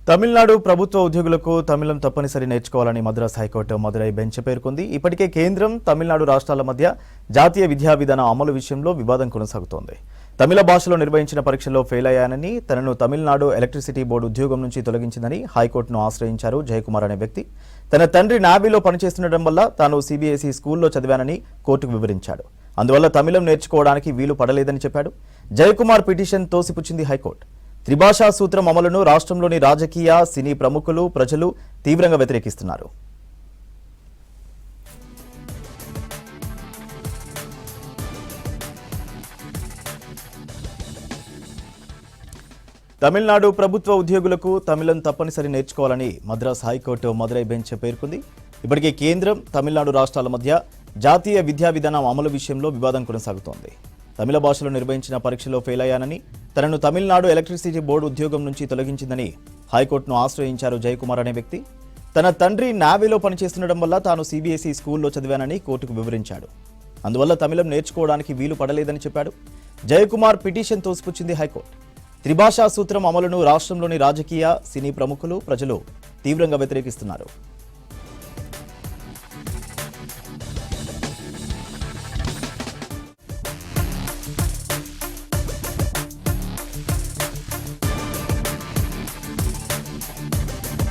తమిళనాడు ప్రభుత్వ ఉద్యోగులకు తమిళం తప్పనిసరి నేర్చుకోవాలని మద్రాస్ హైకోర్టు మదురై బెంచ్ పేర్కొంది. ఇప్పటికే కేంద్రం, తమిళనాడు రాష్ట్రాల మధ్య జాతీయ విద్యా విధానం అమలు విషయంలో వివాదం కొనసాగుతోంది. తమిళ భాషలో నిర్వహించిన పరీక్షల్లో ఫెయిల్ అయ్యానని, తనను తమిళనాడు ఎలక్ట్రిసిటీ బోర్డు ఉద్యోగం నుంచి తొలగించిందని హైకోర్టును ఆశ్రయించారు జయకుమార్ అనే వ్యక్తి. తన తండ్రి నావీలో పనిచేస్తుండటం వల్ల తాను సిబిఎస్ఈ స్కూల్లో చదివానని కోర్టుకు వివరించాడు. అందువల్ల తమిళం నేర్చుకోవడానికి వీలు పడలేదని చెప్పాడు. జయకుమార్ పిటిషన్ తోసిపుచ్చింది హైకోర్టు. త్రిభాషా సూత్రం అమలును రాష్ట్రంలోని రాజకీయ, సినీ ప్రముఖులు, ప్రజలు తీవ్రంగా వ్యతిరేకిస్తున్నారు. తమిళనాడు ప్రభుత్వ ఉద్యోగులకు తమిళం తప్పనిసరి నేర్చుకోవాలని మద్రాస్ హైకోర్టు మదురై బెంచ్ పేర్కొంది. ఇప్పటికే కేంద్రం, తమిళనాడు రాష్ట్రాల మధ్య జాతీయ విద్యా విధానం అమలు విషయంలో వివాదం కొనసాగుతోంది. తమిళ భాషలో నిర్వహించిన పరీక్షలో ఫెయిల్ అయ్యానని, తనను తమిళనాడు ఎలక్ట్రిసిటీ బోర్డు ఉద్యోగం నుంచి తొలగించిందని హైకోర్టును ఆశ్రయించారు జయకుమార్ అనే వ్యక్తి. తన తండ్రి నావీలో పనిచేస్తుండటం వల్ల తాను సిబిఎస్ఈ స్కూల్లో చదివానని కోర్టుకు వివరించాడు. అందువల్ల తమిళం నేర్చుకోవడానికి వీలు పడలేదని చెప్పాడు. జయకుమార్ పిటిషన్ తోసిపుచ్చింది హైకోర్టు. త్రిభాషా సూత్రం అమలును రాష్ట్రంలోని రాజకీయ, సినీ ప్రముఖులు, ప్రజలు తీవ్రంగా వ్యతిరేకిస్తున్నారు.